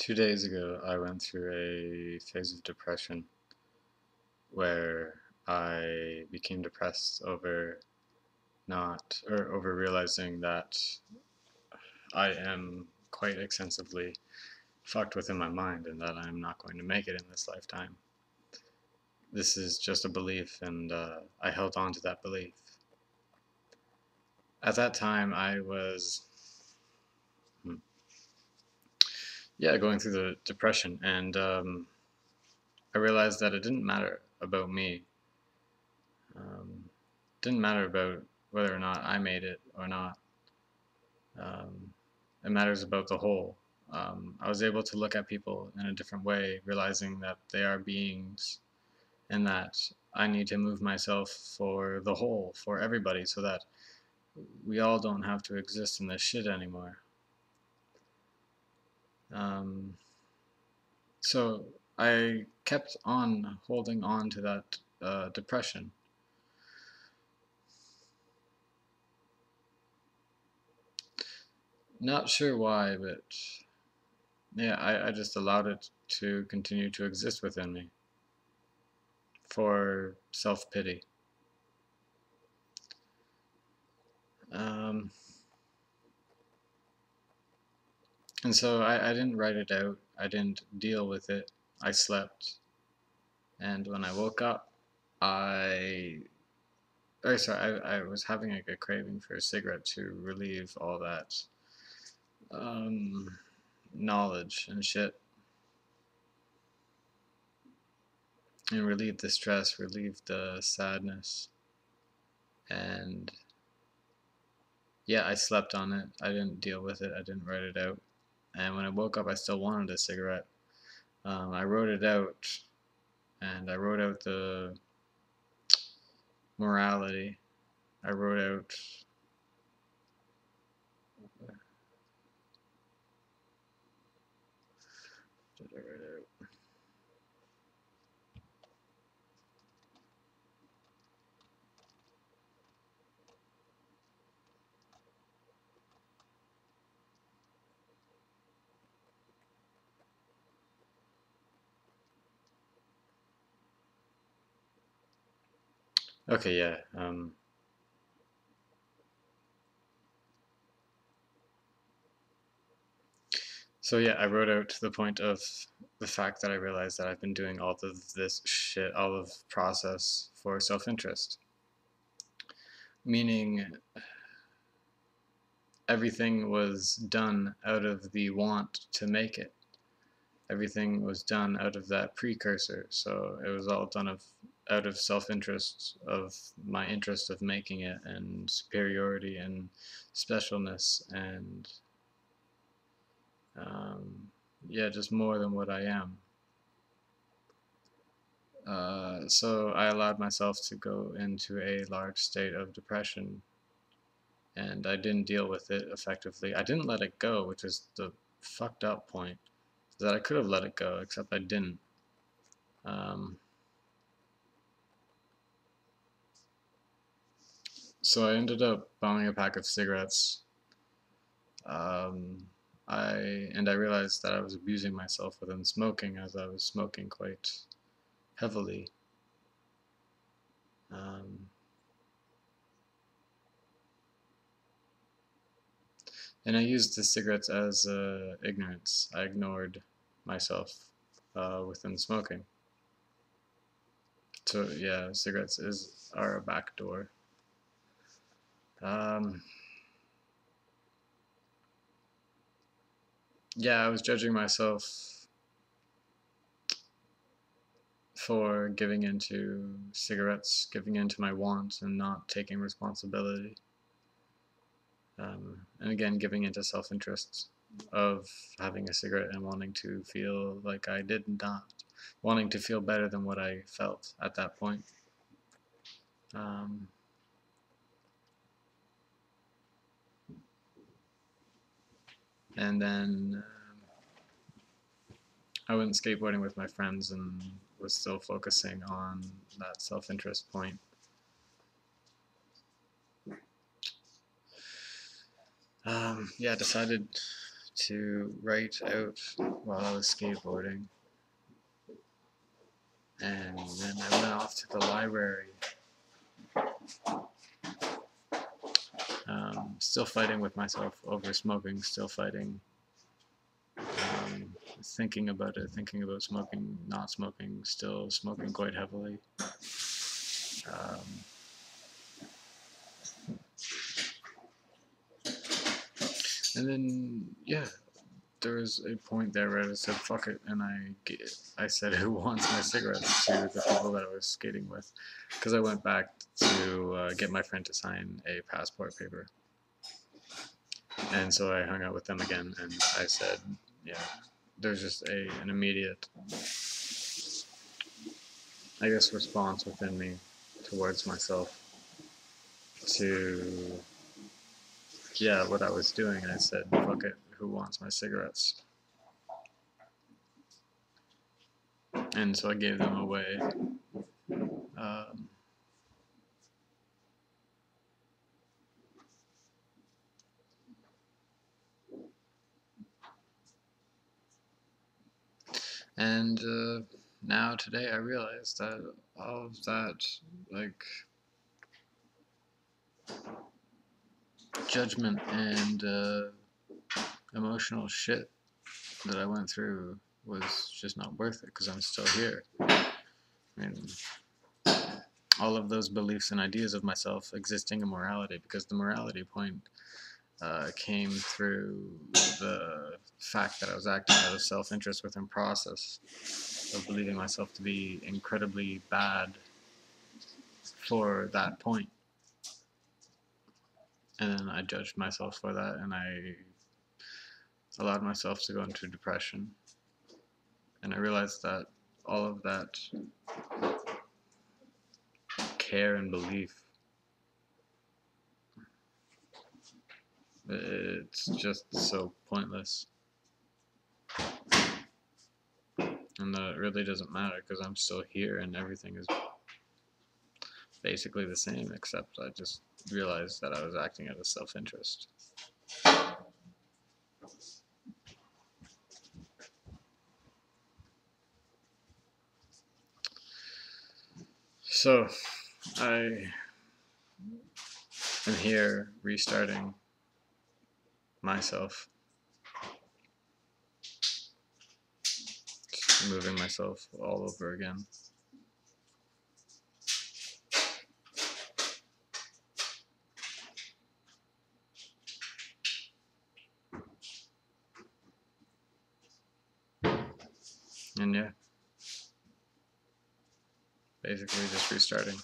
2 days ago, I went through a phase of depression where I became depressed over over realizing that I am quite extensively fucked within my mind and that I'm not going to make it in this lifetime. This is just a belief, and I held on to that belief. At that time, I was, hmm, going through the depression, and I realized that it didn't matter about me. Didn't matter about whether or not I made it or not. Um, it matters about the whole. I was able to look at people in a different way, realizing that they are beings and that I need to move myself for the whole, for everybody, so that we all don't have to exist in this shit anymore. Um, so I kept on holding on to that depression. Not sure why, but yeah, I just allowed it to continue to exist within me for self-pity. Um, and so I didn't write it out. I didn't deal with it. I slept. And when I woke up, I was having like a craving for a cigarette to relieve all that um, knowledge and shit, and relieve the stress, relieve the sadness. And yeah, I slept on it. I didn't deal with it. I didn't write it out. And when I woke up, I still wanted a cigarette. I wrote it out, and I wrote out the morality. I wrote out. Did I write out? Okay, yeah. So yeah, I wrote out to the point of the fact that I realized that I've been doing all of this shit, all of process for self-interest. Meaning everything was done out of the want to make it. Everything was done out of that precursor. So it was all done out of self-interest, of my interest of making it, and superiority and specialness, and yeah, just more than what I am. So I allowed myself to go into a large state of depression, and I didn't deal with it effectively. I didn't let it go, which is the fucked up point, that I could have let it go, except I didn't. Um, so I ended up buying a pack of cigarettes. Um, I realized that I was abusing myself within smoking, as I was smoking quite heavily. Um, And I used the cigarettes as ignorance. I ignored myself within smoking. So yeah, cigarettes are a backdoor. Um, yeah, I was judging myself for giving into cigarettes, giving into my wants, and not taking responsibility. And again, giving into self-interest of having a cigarette and wanting to feel like I did not, wanting to feel better than what I felt at that point. Um, and then I went skateboarding with my friends and was still focusing on that self-interest point. Yeah, decided to write out while I was skateboarding. And then I went off to the library, still fighting with myself over smoking, still fighting, thinking about it, thinking about smoking, not smoking, still smoking quite heavily. And then, yeah, there was a point there where I said, fuck it, and I said, who wants my cigarettes to the people that I was skating with, because I went back to get my friend to sign a passport paper. And so I hung out with them again, and I said, yeah, there's just an immediate, I guess, response within me towards myself to, yeah, what I was doing. And I said, fuck it, who wants my cigarettes? And so I gave them away. And now today I realize that all of that, like, judgment and emotional shit that I went through was just not worth it, because I'm still here. I mean, all of those beliefs and ideas of myself existing in morality, because the morality point came through the fact that I was acting out of self-interest within process of believing myself to be incredibly bad for that point. And then I judged myself for that, and I allowed myself to go into depression. And I realized that all of that care and belief, it's just so pointless. And that it really doesn't matter, because I'm still here and everything is basically the same, except I just realized that I was acting out of self-interest. So I am here restarting myself, just moving myself all over again. And yeah, basically just restarting.